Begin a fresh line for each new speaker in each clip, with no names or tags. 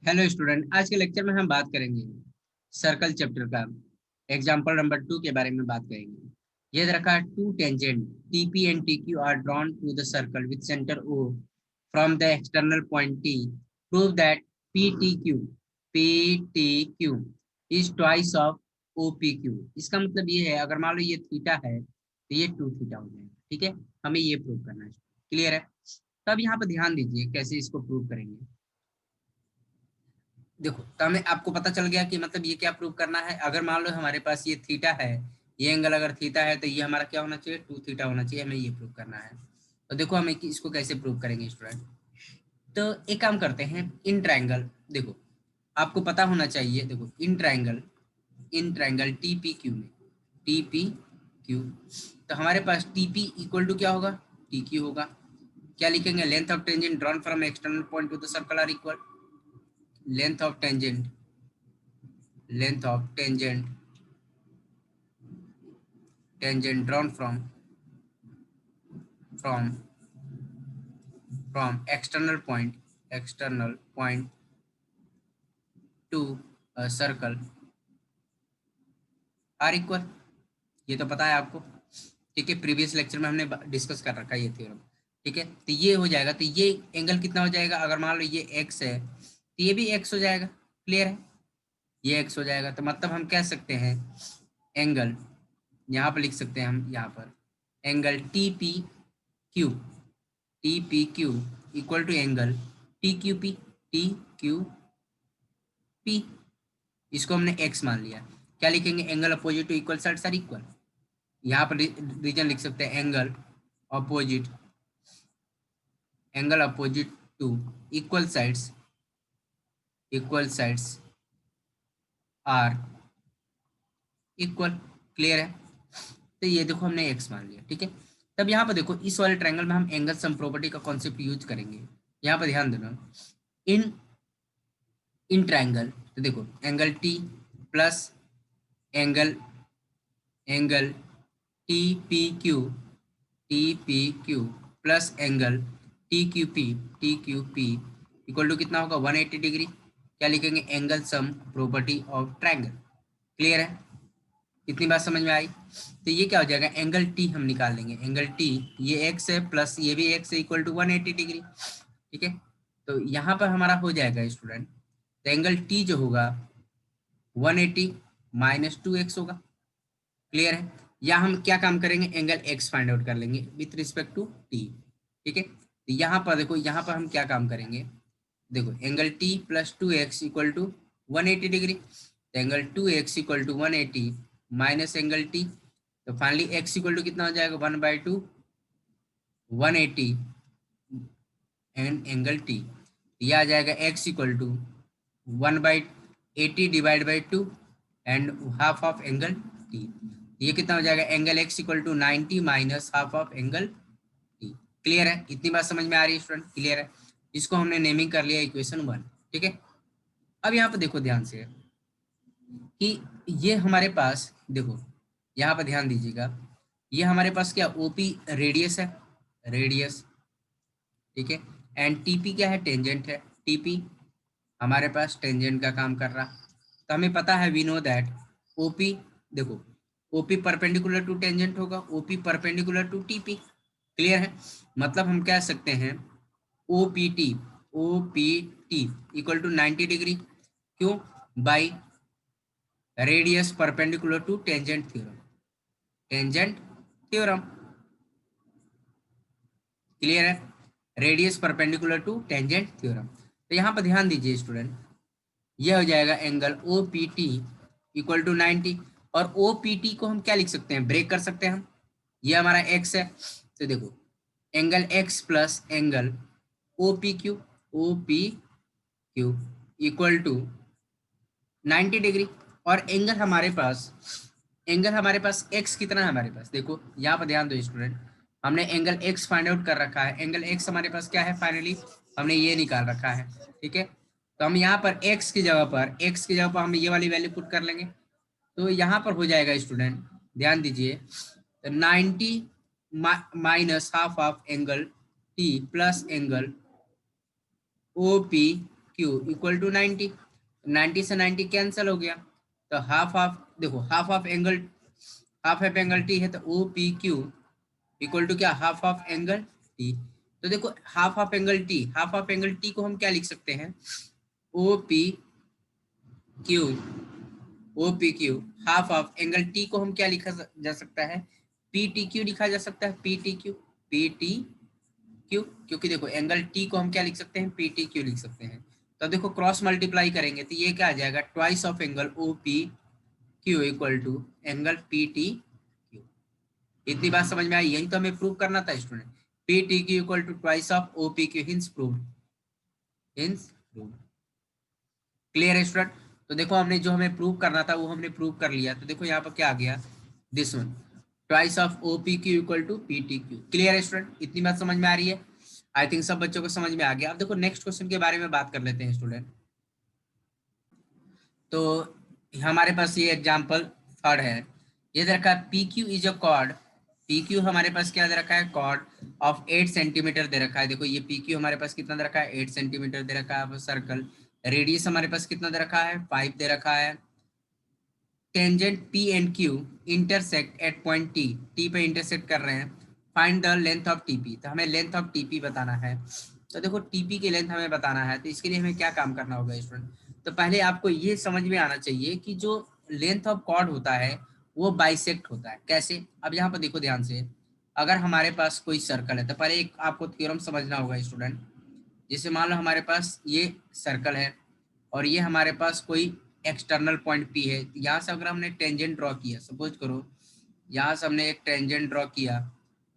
Hello student, आज के lecture में हम बात करेंगे सर्कल चैप्टर का एग्जांपल नंबर 2 के बारे में बात करेंगे। ये दे रखा है two tangent TP and TQ are drawn to the circle with centre O from the external point T. Prove that P T Q is twice of O P Q. इसका मतलब ये है, अगर मान लो ये थीटा है तो ये टू थीटा हो जाएगा। ठीक है, हमें ये प्रूव करना है। क्लियर है? तो अब यहाँ पर ध्यान दीजिए कैसे इसको प्रूव करेंगे। देखो, तो हमें आपको पता चल गया कि मतलब ये क्या प्रूव करना है। अगर मान लो हमारे पास ये थीटा है, ये एंगल अगर थीटा है तो ये हमारा क्या होना चाहिए, टू थीटा होना चाहिए। हमें ये प्रूव करना है। तो देखो हमें इसको कैसे प्रूव करेंगे स्टूडेंट। तो एक काम करते हैं, इन ट्रायंगल, देखो आपको पता होना चाहिए। देखो in triangle T P Q में, टी पी क्यू, तो हमारे पास टी पी इक्वल टू क्या होगा, टी क्यू होगा। क्या लिखेंगे, length of tangent drawn from external point to the circle are equal length of tangent length of tangent drawn from external point to a circle are equal। ये तो पता है आपको। ठीक है, प्रीवियस लेक्चर में हमने डिस्कस कर रखा है ये थ्योरम। ठीक है, तो ये हो जाएगा, तो ये एंगल कितना हो जाएगा, अगर मान लो ये x है तो ये भी x हो जाएगा। क्लियर है, ये x हो जाएगा। तो मतलब हम कह सकते हैं एंगल, यहाँ पर लिख सकते हैं हम, यहाँ पर angle T P Q equal to angle T Q P. इसको हमने x मान लिया। क्या लिखेंगे, angle opposite to equal sides are equal. यहाँ पर रीजन लिख सकते हैं, opposite angle opposite to equal sides are equal. Clear है? तो ये देखो हमने x मान लिया। ठीक है, तब यहाँ पर देखो इस वाले ट्रायंगल में हम एंगल सम प्रॉपर्टी का कॉन्सेप्ट यूज करेंगे। यहाँ पर ध्यान देना, इन इन ट्रायंगल, तो देखो angle T plus angle angle T P Q plus angle T Q P equal to कितना होगा, 180 डिग्री। क्या लिखेंगे, angle sum property of triangle. Clear है? इतनी बात समझ में आई? तो ये क्या हो जाएगा, एंगल टी हम निकाल लेंगे। एंगल टी ये एक्स है प्लस ये भी एक्स है, इक्वल टू 180 डिग्री। ठीक है, तो यहाँ पर हमारा हो जाएगा स्टूडेंट, तो एंगल टी जो होगा 180 माइनस 2x होगा। क्लियर है? या हम क्या काम करेंगे, एंगल x फाइंड आउट कर लेंगे विथ रिस्पेक्ट टू t। ठीक है, तो यहाँ पर देखो, यहाँ पर हम क्या काम करेंगे, देखो angle t plus 2x equal to 180 degree. तो angle 2x equal to 180 minus angle t, तो फाइनली x इक्वल टू कितना हो जाएगा, 1/2 180 एंड एंगल t। यह आ जाएगा x equal to 1/80 divide by 2 and half of angle t। ये कितना हो जाएगा, angle x equal to 90 minus half of angle t। Clear है? इतनी बात समझ में आ रही है स्टूडेंट? क्लियर है? इसको हमने नेमिंग कर लिया इक्वेशन 1। ठीक है, अब यहाँ पर देखो ध्यान से कि ये हमारे पास, देखो यहाँ पर ध्यान दीजिएगा, ये हमारे पास क्या, ओपी रेडियस है, रेडियस। ठीक है, एंड टीपी क्या है, टेंजेंट है। टीपी हमारे पास टेंजेंट का काम कर रहा। तो हमें पता है, वी नो दैट ओपी, देखो ओपी परपेंडिकुलर टू टेंजेंट होगा, OP perpendicular to TP. Clear है? मतलब हम कह सकते हैं O P T equal to 90 degree. क्यों? By radius perpendicular to tangent theorem. Clear है? Radius perpendicular to tangent theorem. तो यहाँ पर ध्यान दीजिए स्टूडेंट, यह हो जाएगा angle O P T equal to 90। और ओ पी टी को हम क्या लिख सकते हैं, ब्रेक कर सकते हैं हम। ये हमारा एक्स है, तो देखो angle X plus angle O P Q equal to 90 degree. और एंगल हमारे पास एक्स कितना है हमारे पास, देखो यहाँ पर ध्यान दो स्टूडेंट, हमने एंगल एक्स फाइंड आउट कर रखा है। एंगल एक्स हमारे पास क्या है, फाइनली हमने ये निकाल रखा है। ठीक है, तो हम यहाँ पर एक्स की जगह पर हम ये वाली वैल्यू पुट कर लेंगे। तो यहाँ पर हो जाएगा स्टूडेंट, ध्यान दीजिए, 90 minus half of angle T plus angle O P Q equal to 90, 90 से 90 कैंसिल हो गया, तो हाफ ऑफ, देखो हाफ ऑफ एंगल टी है, तो O P Q equal to क्या, हाफ ऑफ एंगल टी। तो देखो हाफ ऑफ एंगल टी को हम क्या लिख सकते हैं, O P Q, O P Q half of angle T को हम क्या लिखा जा सकता है, पी टी क्यू लिखा जा सकता है, P T Q, P T Q, क्योंकि देखो एंगल टी को हम क्या लिख सकते हैं, पी टी क्यू लिख सकते हैं। तो देखो क्रॉस मल्टीप्लाई करेंगे तो ये क्या आ जाएगा, twice of angle O P Q equal to angle P T Q. इतनी बात समझ में आई, यही तो हमें प्रूव करना था student, P T Q equal to twice of O P Q, hence prove, hence prove. Clear है स्टूडेंट। तो देखो हमने जो हमें प्रूव करना था वो हमने प्रूव कर लिया, तो देखो यहाँ पर क्या आ गया, this one, twice of O P Q equal to P T Q. Clear है स्टूडेंट, इतनी बात समझ में आ रही है, आई थिंक सब बच्चों को समझ में आ गया। अब देखो नेक्स्ट क्वेश्चन के बारे में बात कर लेते हैं स्टूडेंट। तो हमारे पास ये एग्जाम्पल थर्ड है, ये दे रखा है P Q is a cord, P Q हमारे पास क्या दे रखा है, कॉर्ड ऑफ 8 सेंटीमीटर दे रखा है। देखो ये पी क्यू हमारे पास कितना दे रखा है, 8 सेंटीमीटर दे रखा है सर्कल। रेडियस हमारे पास कितना दे रखा है, 5 दे रखा है। Tangent P and Q intersect at point T, T पे इंटरसेक्ट कर रहे हैं। Find the length of TP, तो हमें लेंथ ऑफ टीपी बताना है। तो देखो टीपी की लेंथ हमें बताना है, तो इसके लिए हमें क्या काम करना होगा स्टूडेंट, तो पहले आपको ये समझ में आना चाहिए कि जो लेंथ ऑफ कॉर्ड होता है वो बाइसेक्ट होता है। कैसे, अब यहाँ पर देखो ध्यान से, अगर हमारे पास कोई सर्कल है तो पहले एक आपको थ्योरम समझना होगा स्टूडेंट। जैसे मान लो हमारे पास ये सर्कल है और ये हमारे पास कोई एक्सटर्नल पॉइंट पी है, यहाँ से अगर हमने टेंजेंट ड्रॉ किया, सपोज करो यहाँ से हमने एक टेंजेंट ड्रॉ किया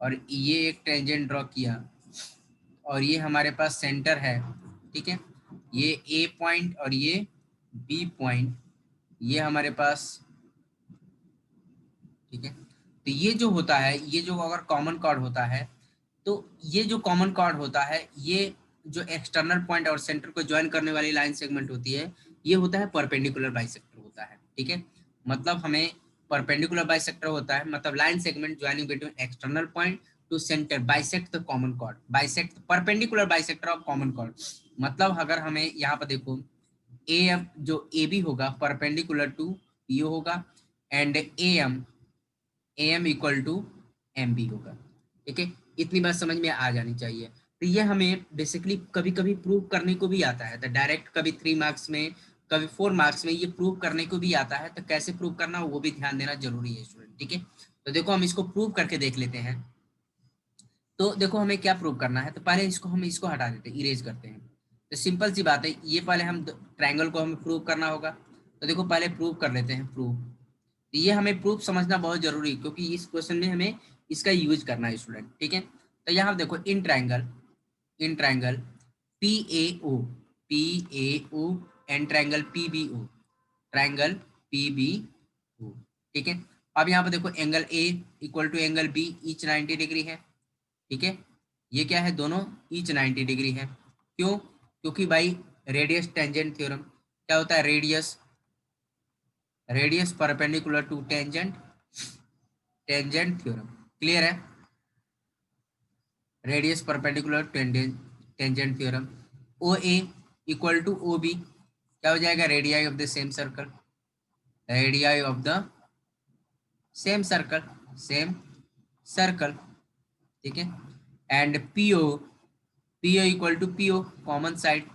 और ये एक टेंजेंट ड्रॉ किया और ये हमारे पास सेंटर है, ठीक है, ये ए पॉइंट और ये बी पॉइंट, ये हमारे पास, ठीक है। तो ये जो होता है, ये जो अगर कॉमन कॉर्ड होता है, तो ये जो कॉमन कॉर्ड होता है, ये जो एक्सटर्नल पॉइंट और सेंटर को ज्वाइन करने वाली लाइन सेगमेंट होती है, ये होता है परपेंडिकुलर बाइसेक्टर होता है, ठीक है। मतलब हमें परपेंडिकुलर बाइसेक्टर होता है, मतलब line segment joining between external point to centre bisect the common chord, bisect perpendicular bisector of common chord. मतलब अगर हमें यहाँ पर देखो ए एम जो ए बी होगा परपेंडिकुलर टू पी होगा, and A M equal to M B होगा, ठीक है। इतनी बात समझ में आ जानी चाहिए। तो ये हमें बेसिकली कभी कभी प्रूव करने को भी आता है, तो डायरेक्ट कभी 3 मार्क्स में, कभी 4 मार्क्स में ये प्रूव करने को भी आता है। तो कैसे प्रूव करना वो भी ध्यान देना जरूरी है स्टूडेंट, ठीक है। तो देखो हम इसको प्रूव करके देख लेते हैं। तो देखो हमें क्या प्रूव करना है, तो पहले इसको हटा देते हैं, इरेज करते हैं। तो सिंपल सी बात है, ये पहले हम ट्रायंगल को हमें प्रूव करना होगा। तो देखो पहले प्रूव कर लेते हैं, प्रूव। तो ये हमें प्रूफ समझना बहुत जरूरी है, क्योंकि इस क्वेश्चन में हमें इसका यूज करना है स्टूडेंट, ठीक है। तो यहाँ देखो in triangle P A O, P A O and triangle P B O, triangle P B O, ठीक है। अब यहाँ पर देखो angle A equal to angle B each 90 degree है, ठीक है। ये क्या है, दोनों ईच 90 डिग्री है। क्यों, क्योंकि भाई रेडियस टेंजेंट थ्योरम, क्या होता है, radius perpendicular to tangent, tangent theorem. Clear है, radius perpendicular tangent theorem. O A equal to O B, क्या हो जाएगा, radii of the same circle, radii of the same circle, same circle, ठीक है। And PO, PO equal to PO, common side,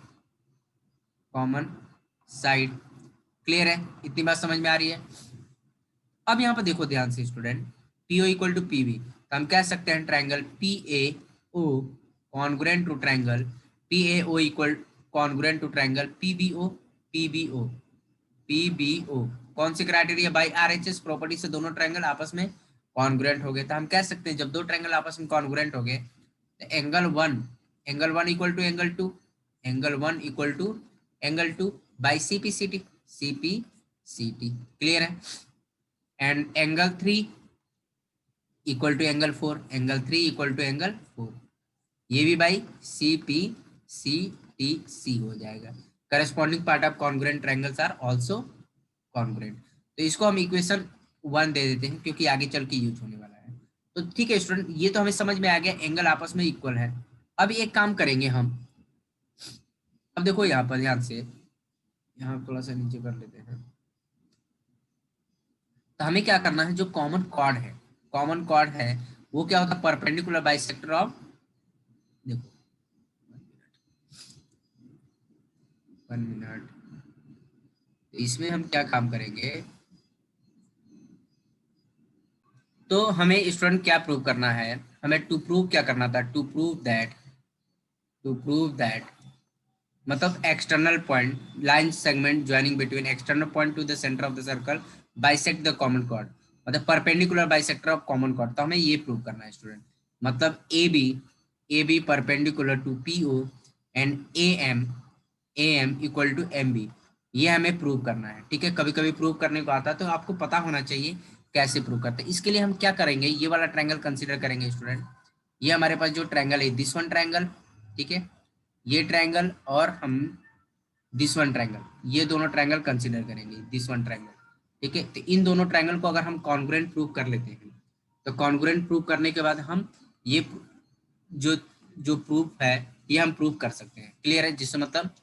common side. Clear है, इतनी बात समझ में आ रही है। अब यहाँ पर देखो ध्यान से student, PO equal to PB, तो हम कह सकते हैं triangle P A O congruent to triangle P A O equal congruent to triangle P B O, P B O, P B O. कौन सी criteria, by R H S property से दोनों triangle आपस में कॉन्ग्रुएंट हो गए। तो हम कह सकते हैं जब दो ट्रायंगल आपस में कॉन्ग्रुएंट हो गए तो angle one equal to angle two, angle one equal to angle two by C P C T, C P C T. Clear है, and angle three equal to angle four, angle three equal to angle four, ये भी by C P C T C हो जाएगा। Corresponding part of congruent triangles are also congruent. तो इसको हम equation 1 दे देते हैं, क्योंकि आगे चल के यूज होने वाला है। तो ठीक है स्टूडेंट, ये तो हमें समझ में आ गया, एंगल आपस में इक्वल है। अब एक काम करेंगे हम, अब देखो यहाँ पर ध्यान से, यहाँ थोड़ा सा नीचे कर लेते हैं। तो हमें क्या करना है, जो कॉमन कॉर्ड है, कॉमन कॉर्ड है वो क्या होता है, परपेंडिकुलर बाइसेक्टर ऑफ, देखो 1 मिनट, इसमें हम क्या काम करेंगे, तो हमें स्टूडेंट क्या प्रूव करना है, हमें टू प्रूव क्या करना था, टू प्रूव दैट मतलब external point line segment joining between external point to the centre of the circle bisect the common chord, मतलब perpendicular bisector of common chord. तो हमें ये प्रूव करना है स्टूडेंट, मतलब A B perpendicular to P O and A M equal to M B, ये हमें prove करना है। ठीक है, कभी कभी प्रूव करने को आता है, तो आपको पता होना चाहिए कैसे प्रूव करते हैं। इसके लिए हम क्या करेंगे, ये वाला ट्रायंगल कंसीडर करेंगे स्टूडेंट। ये हमारे पास जो ट्रायंगल है, दिस वन ट्रायंगल, ठीक है, ये ट्रायंगल, और हम दिस वन ट्रायंगल, ये दोनों ट्रायंगल कंसीडर करेंगे, दिस वन ट्रायंगल। ठीक है, तो इन दोनों ट्रायंगल को अगर हम कॉन्ग्रुएंट प्रूव कर लेते हैं, तो कॉन्ग्रुएंट प्रूव करने के बाद हम ये जो जो प्रूफ है ये हम प्रूव कर सकते हैं। क्लियर है, जिससे मतलब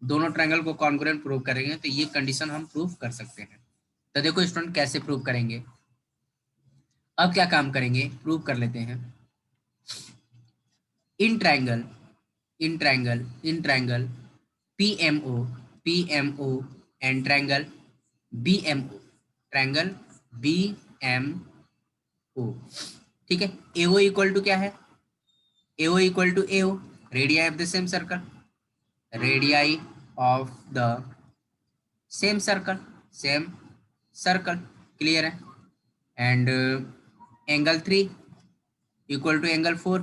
दोनों ट्रायंगल को कॉन्ग्रुएंट प्रूव करेंगे तो ये कंडीशन हम प्रूव कर सकते हैं। तो देखो स्टूडेंट कैसे प्रूव करेंगे, अब क्या काम करेंगे, प्रूव कर लेते हैं। In triangle in triangle PMO PMO and triangle BMO, ठीक है। AO इक्वल टू क्या है, AO equal to AO, radii of the same circle, radii of the same circle, clear है। And angle 3 equal to angle 4,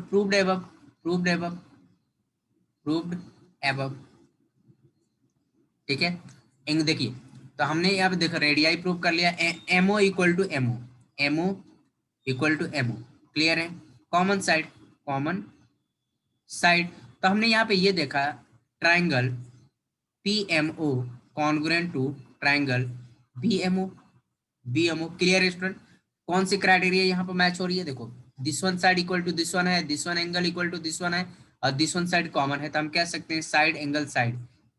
proved above, ठीक है। एंग देखिए, तो हमने यहाँ पे देखो रेडियाई प्रूव कर लिया, MO equal to MO, clear है। कॉमन साइड, तो हमने यहाँ पे ये देखा, triangle PMO congruent to triangle BMO, clear student. कौन सी क्राइटेरिया यहाँ पर मैच हो रही है, देखो this one side equal to this one है, this one angle equal to this one है, और दिस वन साइड कॉमन है, तो हम कह सकते हैं साइड,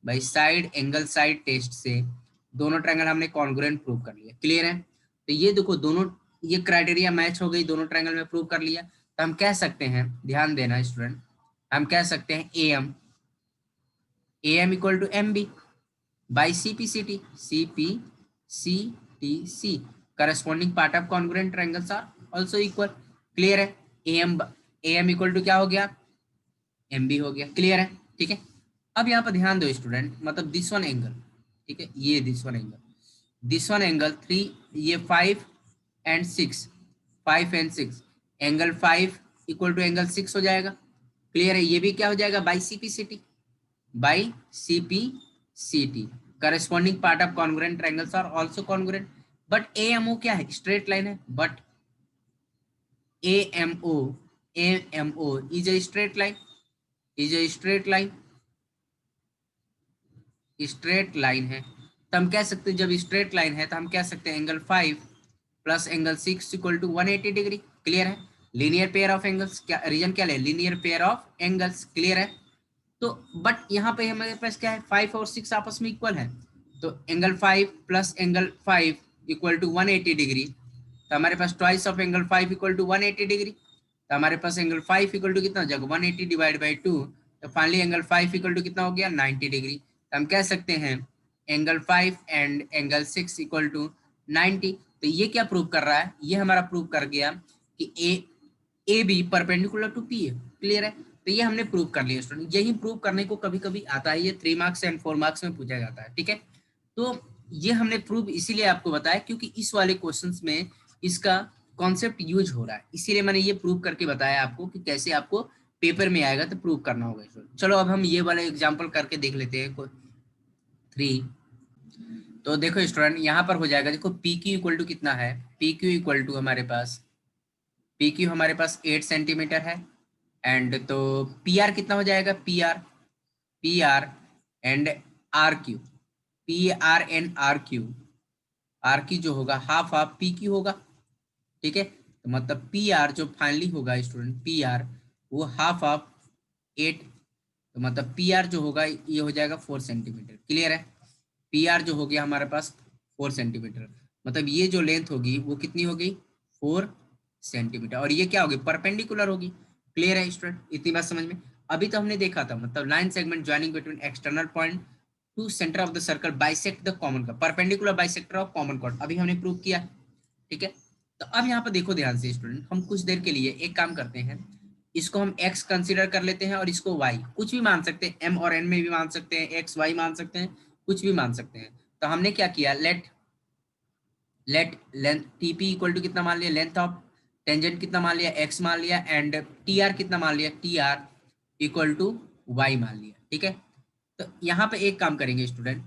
भाई साइड एंगल साइड टेस्ट से दोनों ट्रायंगल हमने कॉन्ग्रुएंट प्रूव कर लिया, क्लियर है। तो ये देखो दोनों, ये क्राइटेरिया मैच हो गई, दोनों ट्रायंगल में प्रूव कर लिया, तो हम कह सकते हैं, ध्यान देना स्टूडेंट, हम कह सकते हैं AM equal to MB by CPCT corresponding part of congruent triangles are also equal, clear है। AM इक्वल टू क्या हो गया, MB हो गया, क्लियर है, ठीक है। अब यहाँ पर ध्यान दो स्टूडेंट, मतलब दिस वन एंगल, ठीक है, ये दिस वन एंगल 3, ये 5 and 6, 5 and 6, angle 5 equal to angle 6 हो जाएगा, क्लियर है। ये भी क्या हो जाएगा, by CPCT corresponding part of congruent triangles are also congruent, but AMO क्या है, स्ट्रेट लाइन है, but AMO is a straight line, straight line है। तो हम कह सकते हैं, जब स्ट्रेट लाइन है तो हम कह सकते हैं angle 5 plus angle 6 equal to 180 degree, clear है। लीनियर पेयर ऑफ एंगल्स, क्या रीजन क्या ले, linear pair of angles, clear है। तो बट यहाँ पे हमारे पास क्या है, 5 और 6 आपस में इक्वल है, तो angle 5 plus angle 5 equal to 180 degree, तो हमारे पास twice of angle 5 equal to 180 degree, तो हमारे पास एंगल 5 इक्वल टू कितना, जब 180 डिवाइड बाई 2, तो फाइनली एंगल 5 इक्वल टू कितना हो गया, 90 डिग्री। तो हम कह सकते हैं angle 5 and angle 6 equal to 90। तो ये क्या प्रूव कर रहा है, ये हमारा प्रूव कर गया कि A B perpendicular to P है, क्लियर है। तो ये हमने प्रूव कर लिया स्टूडेंट, यही प्रूव करने को कभी कभी आता है, ये 3 मार्क्स एंड 4 मार्क्स में पूछा जाता है, ठीक है। तो ये हमने प्रूव इसीलिए आपको बताया क्योंकि इस वाले क्वेश्चंस में इसका कॉन्सेप्ट यूज हो रहा है, इसीलिए मैंने ये प्रूव करके बताया आपको कि कैसे आपको पेपर में आएगा तो प्रूव करना होगा स्टूडेंट। चलो अब हम ये वाला एग्जाम्पल करके देख लेते हैं 3। तो देखो स्टूडेंट यहाँ पर हो जाएगा, देखो पी क्यू इक्वल टू कितना है, पी क्यू इक्वल टू हमारे पास 8 सेंटीमीटर है, एंड तो पी आर कितना हो जाएगा, P R and R Q जो होगा हाफ ऑफ पी क्यू होगा, ठीक है। तो मतलब पी आर जो फाइनली होगा स्टूडेंट, पी आर वो हाफ ऑफ 8 तो मतलब पी आर जो होगा ये हो जाएगा 4 सेंटीमीटर। क्लियर है? पी आर जो हो गया हमारे पास 4 सेंटीमीटर, मतलब ये जो लेंथ होगी वो कितनी होगी 4 सेंटीमीटर, और ये क्या होगी परपेंडिकुलर होगी। क्लियर है स्टूडेंट? इतनी बात समझ में? अभी तो हमने देखा था मतलब line segment joining between external point to centre of the circle bisect the common cord, perpendicular bisector of common cord, अभी हमने प्रूव किया। ठीक है, तो अब यहाँ पर देखो ध्यान से स्टूडेंट, हम कुछ देर के लिए एक काम करते हैं, इसको हम x कंसीडर कर लेते हैं और इसको y, कुछ भी मान सकते हैं, m और n में भी मान सकते हैं, x y मान सकते हैं, कुछ भी मान सकते हैं। तो हमने क्या किया, let length T P equal to कितना मान लिया, लेंथ ऑफ टेंजेंट कितना मान लिया, x मान लिया, एंड टी आर कितना मान लिया, T R equal to y मान लिया। ठीक है, तो यहाँ पे एक काम करेंगे स्टूडेंट,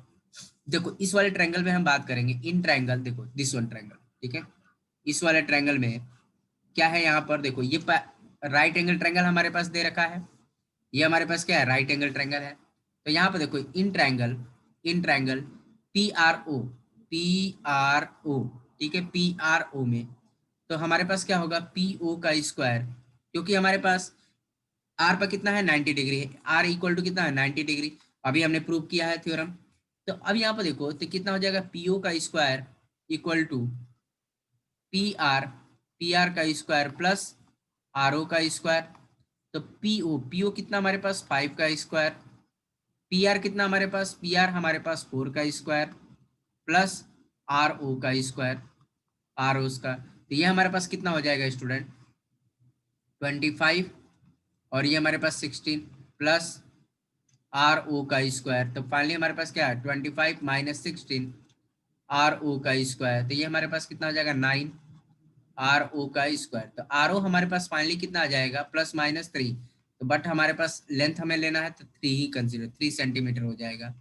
देखो इस वाले ट्रायंगल में हम बात करेंगे इन ट्रायंगल, देखो दिस वन ट्रायंगल। ठीक है, इस वाले ट्रायंगल में क्या है, यहाँ पर देखो ये राइट एंगल ट्रायंगल हमारे पास दे रखा है, ये हमारे पास क्या है राइट एंगल ट्रायंगल है। तो यहाँ पर देखो in triangle P R O, ठीक है, पी आर ओ में तो हमारे पास क्या होगा पी ओ का स्क्वायर, क्योंकि हमारे पास आर पर कितना है 90 डिग्री है, आर इक्वल टू कितना है 90 डिग्री, अभी हमने प्रूव किया है थ्योरम। तो अब यहाँ पर देखो तो कितना हो जाएगा पी ओ का square equal to P R का स्क्वायर प्लस आर ओ का स्क्वायर। तो पी ओ कितना हमारे पास 5 का स्क्वायर, पी आर कितना हमारे पास, पी आर हमारे पास 4 का स्क्वायर प्लस आर ओ का स्क्वायर, आर ओ का। तो ये हमारे पास कितना हो जाएगा स्टूडेंट 25, और ये हमारे पास 16 प्लस आर ओ का स्क्वायर। तो फाइनली हमारे पास क्या है 25 माइनस 16 आर ओ का स्क्वायर, तो ये हमारे पास कितना हो जाएगा 9 आर ओ का स्क्वायर। तो आर ओ हमारे पास फाइनली कितना आ जाएगा +-3, तो बट हमारे पास लेंथ हमें लेना है तो 3 ही कंसीडर, 3 सेंटीमीटर हो जाएगा।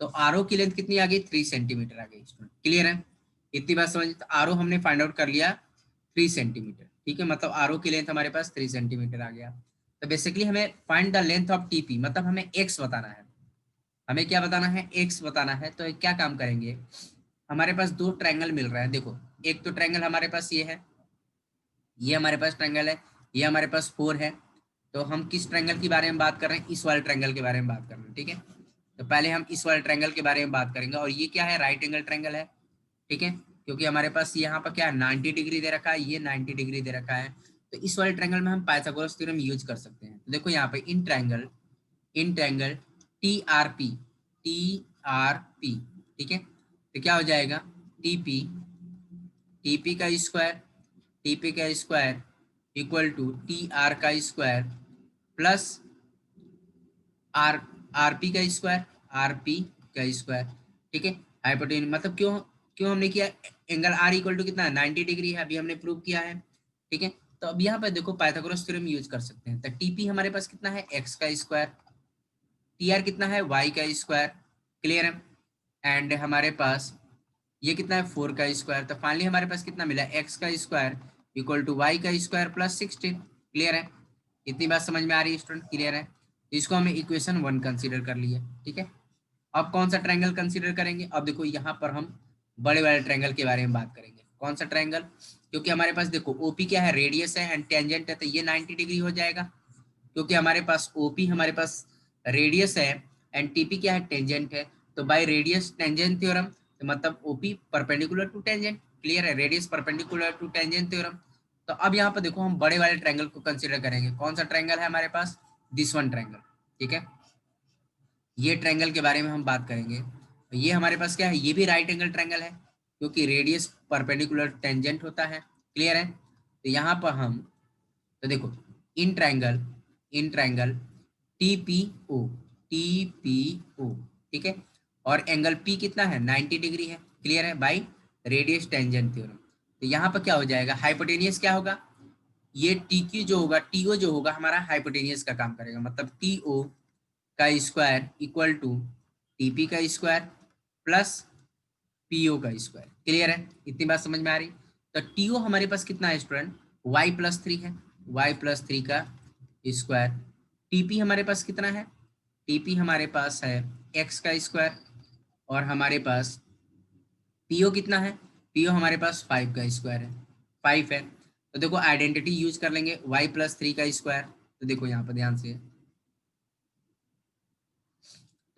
तो आर ओ की लेंथ कितनी आ गई 3 सेंटीमीटर आ गई। क्लियर है? इतनी बात समझ, तो आर ओ हमने फाइंड आउट कर लिया 3 सेंटीमीटर। ठीक है, मतलब आर ओ की लेंथ हमारे पास 3 सेंटीमीटर आ गया। तो बेसिकली हमें find the length of TP, मतलब हमें एक्स बताना है, हमें क्या बताना है एक्स बताना है। तो क्या काम करेंगे, हमारे पास दो ट्रायंगल मिल रहा है, देखो एक तो ट्रायंगल हमारे पास ये है, ये हमारे पास ट्रायंगल है, ये हमारे पास 4 है। तो हम किस ट्रायंगल के बारे में बात कर रहे हैं, इस वाले ट्रायंगल के बारे में बात कर रहे हैं। ठीक है, तो पहले हम इस वाले ट्रायंगल के बारे में बात करेंगे, और ये क्या है राइट एंगल ट्रायंगल है। ठीक है, क्योंकि हमारे पास यहाँ पर क्या है 90 डिग्री दे रखा है, ये 90 डिग्री दे रखा है। तो इस वाले ट्रायंगल में हम पाइथागोरस थ्योरम यूज कर सकते हैं। तो देखो यहाँ पे in triangle T R P, ठीक है, तो क्या हो जाएगा टीपी टीपी का स्क्वायर टीपी का square equal to T R का स्क्वायर प्लस आर आरपी का स्क्वायर, आरपी का स्क्वायर। ठीक है, हाइपोटेन्यूज मतलब क्यों क्यों हमने किया, एंगल आर इक्वल टू कितना है 90 डिग्री है, अभी हमने प्रूव किया है। ठीक है, तो अब यहाँ पर देखो पाइथागोरस थ्योरम यूज कर सकते हैं। तो टीपी हमारे पास कितना है एक्स का स्क्वायर, टी आर कितना है वाई का स्क्वायर। क्लियर है? एंड हमारे पास ये कितना है 4 का स्क्वायर। तो फाइनली हमारे पास कितना मिला एक्स का स्क्वायर इक्वल टू वाई का स्क्वायर +16। क्लियर है? इतनी बात समझ में आ रही है स्टूडेंट? क्लियर है? तो इसको हमें इक्वेशन 1 कंसीडर कर लिए। ठीक है, अब कौन सा ट्रायंगल कंसीडर करेंगे, अब देखो यहाँ पर हम बड़े वाले ट्रायंगल के बारे में बात करेंगे। कौन सा ट्रायंगल, क्योंकि हमारे पास देखो ओपी क्या है रेडियस है एंड टेंजेंट है, तो ये 90 डिग्री हो जाएगा, क्योंकि हमारे पास ओपी हमारे पास रेडियस है एंड टीपी क्या है टेंजेंट है। तो बाय रेडियस टेंजेंट थ्योरम, तो मतलब OP perpendicular to tangent. Clear है? Radius perpendicular to tangent theorem. तो अब यहाँ पर देखो हम बड़े वाले ट्रायंगल को कंसीडर करेंगे। कौन सा ट्रायंगल है हमारे पास, दिस वन ट्रायंगल। ठीक है, ये ट्रायंगल के बारे में हम बात करेंगे। तो ये हमारे पास क्या है, ये भी राइट एंगल ट्रायंगल है, क्योंकि रेडियस परपेंडिकुलर टेंजेंट होता है। क्लियर है? तो यहाँ पर हम, तो देखो इन ट्रायंगल टीपीओ टीपीओ, ठीक है, और एंगल पी कितना है 90 डिग्री है। क्लियर है? By radius tangent theorem. तो यहाँ पर क्या हो जाएगा हाइपोटेनियस क्या होगा, ये टी क्यू जो होगा टीओ जो होगा हमारा हाइपोटेनियस का काम करेगा, मतलब टीओ का स्क्वायर इक्वल टू टीपी का स्क्वायर प्लस पीओ का स्क्वायर। क्लियर है? इतनी बात समझ में आ रही? तो टीओ हमारे पास कितना है स्टूडेंट y+3 है, y+3 का स्क्वायर। टीपी हमारे पास कितना है, टीपी हमारे पास है x का स्क्वायर, और हमारे पास पीओ कितना है, पीओ हमारे पास 5 का स्क्वायर है, 5 है। तो देखो आइडेंटिटी यूज कर लेंगे y+3 का स्क्वायर। तो देखो यहाँ पर ध्यान से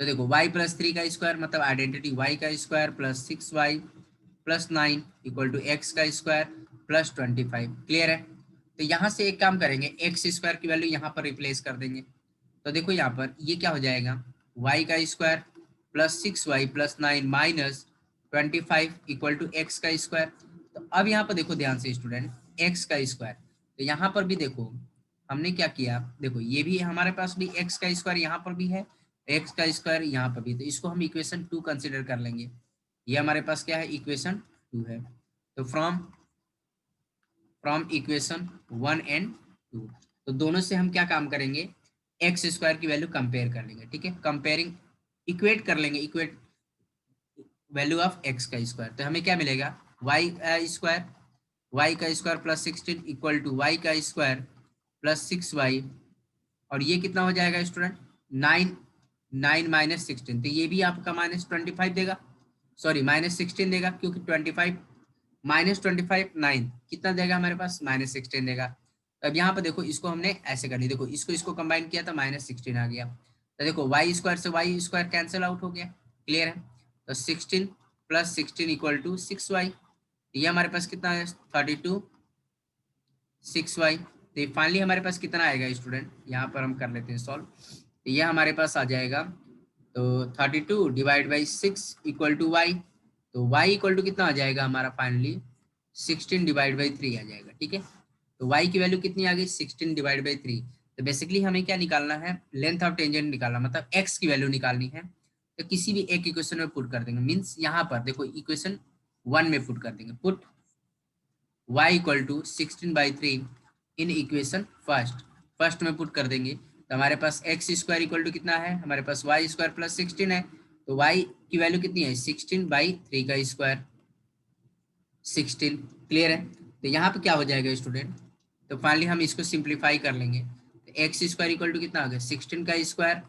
तो देखो y+3 का स्क्वायर मतलब आइडेंटिटी y का square plus 6y plus 9 equal to X का स्क्वायर प्लस 25। क्लियर है। तो यहाँ से एक काम करेंगे, एक्स स्क्वायर की वैल्यू यहाँ पर रिप्लेस कर देंगे। तो देखो यहाँ पर ये क्या हो जाएगा, y का square plus 6y plus 9 minus 25 equal to X का स्क्वायर। तो अब यहाँ पर देखो ध्यान से स्टूडेंट, एक्स का स्क्वायर, तो यहाँ पर भी देखो हमने क्या किया, देखो ये भी हमारे पास भी एक्स का स्क्वायर यहाँ पर भी है, एक्स का स्क्वायर यहाँ पर भी, तो इसको हम इक्वेशन 2 कंसिडर कर लेंगे। ये हमारे पास क्या है, इक्वेशन 2 है। तो फ्रॉम इक्वेशन 1 एंड 2, तो दोनों से हम क्या काम करेंगे, एक्स स्क्वायर की वैल्यू कंपेयर कर लेंगे। ठीक है, कंपेयरिंग इक्वेट कर लेंगे, इक्वेट वैल्यू ऑफ एक्स का स्क्वायर। तो हमें क्या मिलेगा, वाई स्क्वायर, वाई का square plus 16 equal to Y का स्क्वायर प्लस 6y, और ये कितना हो जाएगा स्टूडेंट, 9 माइनस 16, तो ये भी आपका -25 देगा, सॉरी -16 देगा, क्योंकि 25 -25 9 कितना देगा हमारे पास, -16 देगा। तो अब यहाँ पर देखो इसको हमने ऐसे कर लिया, देखो इसको कंबाइन किया था -16 आ गया। तो देखो वाई स्क्वायर से वाई स्क्वायर कैंसिल आउट हो गया। क्लियर है। तो 16 प्लस 16 इक्वल टू 6y, ये हमारे पास कितना है 32 6y। तो फाइनली हमारे पास कितना आएगा स्टूडेंट, यहाँ पर हम कर लेते हैं सॉल्व। तो यह हमारे पास आ जाएगा, तो 32 divide by 6 equal to Y, तो y इक्वल टू कितना आ जाएगा हमारा फाइनली 16 डिवाइड बाई 3 आ जाएगा। ठीक है, तो y की वैल्यू कितनी आ गई 16 डिवाइड बाई 3। तो बेसिकली हमें क्या निकालना है, लेंथ ऑफ टेंजेंट निकालना, मतलब x की वैल्यू निकालनी है। तो किसी भी एक इक्वेशन में पुट कर देंगे, मीन्स यहाँ पर देखो इक्वेशन 1 में पुट कर देंगे, put y equal to 16/3 in equation first में पुट कर देंगे। तो हमारे पास एक्स स्क्वायर इक्वल टू कितना है, हमारे पास वाई स्क्वायर प्लस 16 है, तो y की वैल्यू कितनी है 16/3 का स्क्वायर 16। क्लियर है। तो यहाँ पे क्या हो जाएगा स्टूडेंट, तो फाइनली हम इसको सिंप्लीफाई कर लेंगे। तो एक्स स्क्वायर इक्वल टू कितना आ गया 16 का स्क्वायर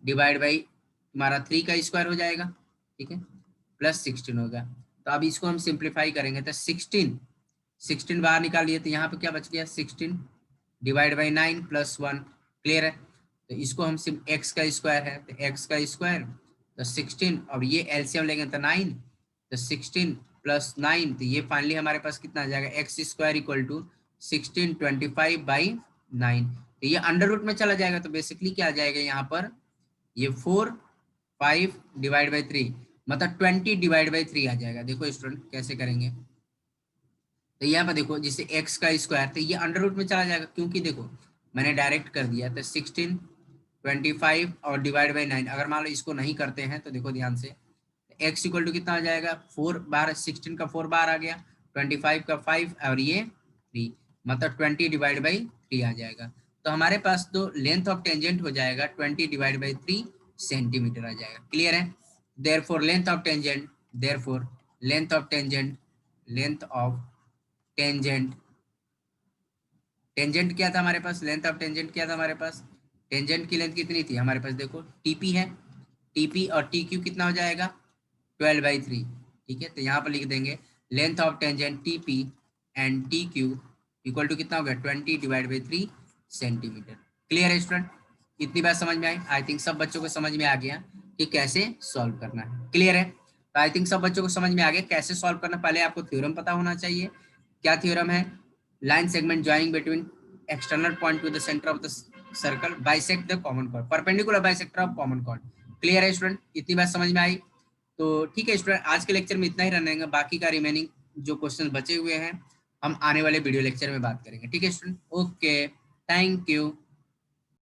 डिवाइड बाई हमारा 3 का स्क्वायर हो जाएगा। ठीक है, प्लस 16 होगा। तो अब इसको हम सिंप्लीफाई करेंगे, तो 16 बाहर निकालिए, तो यहाँ पे क्या बच गया 16 डिवाइड बाई 9 प्लस 1। क्लियर है। तो इसको हम सिर्फ एक्स का स्क्वायर है, तो एक्स का स्क्वायर तो 16, और ये एलसीएम लेंगे तो 9, तो 16 प्लस 9, तो ये फाइनली हमारे पास कितना आ जाएगा एक्स स्क्वायर इक्वल टू 1625/9। तो ये अंडर रूट में चला जाएगा, तो बेसिकली क्या आ जाएगा यहाँ पर, ये 4 5 डिवाइड बाई 3 मतलब 20 डिवाइड बाई 3 आ जाएगा। देखो स्टूडेंट कैसे करेंगे, तो यहाँ पर देखो जिसे x का स्क्वायर, तो ये अंडर रूट में चला जाएगा, क्योंकि देखो मैंने डायरेक्ट कर दिया, तो 16 25 और डिवाइड बाई 9, अगर मान लो इसको नहीं करते हैं तो देखो ध्यान से, x इक्वल टू कितना आ जाएगा 4 बार, 16 का 4 बार आ गया, 25 का 5 और ये 3, मतलब 20 डिवाइड बाई 3 आ जाएगा। तो हमारे पास तो लेंथ ऑफ टेंजेंट हो जाएगा 20 डिवाइड बाई 3 सेंटीमीटर आ जाएगा। क्लियर है। Therefore length of tangent, therefore length of tangent, length of tangent, tangent क्या था हमारे पास, लेंथ ऑफ टेंजेंट क्या था हमारे पास, टेंजेंट की लेंथ कितनी थी हमारे पास, देखो टीपी है, टीपी और टी क्यू कितना हो जाएगा 12/3। ठीक है, तो यहाँ पर लिख देंगे length of tangent TP and T Q equal to कितना हो गया 20 डिवाइड बाई 3 सेंटीमीटर। क्लियर है स्टूडेंट, इतनी बात समझ में आई, आई थिंक सब बच्चों को समझ में आ गया कि कैसे सॉल्व करना है। क्लियर है, तो आई थिंक सब बच्चों को समझ में आ गया कैसे सॉल्व करना। पहले आपको थ्योरम पता होना चाहिए। क्या थ्योरम है, line segment joining between external point to the center of the circle bisect the common chord, perpendicular bisector of common chord। Clear है स्टूडेंट, इतनी बात समझ में आई। तो ठीक है स्टूडेंट, आज के लेक्चर में इतना ही रहने देंगे, बाकी का रिमेनिंग जो क्वेश्चन बचे हुए हैं हम आने वाले वीडियो लेक्चर में बात करेंगे। ठीक है स्टूडेंट, ओके, थैंक यू।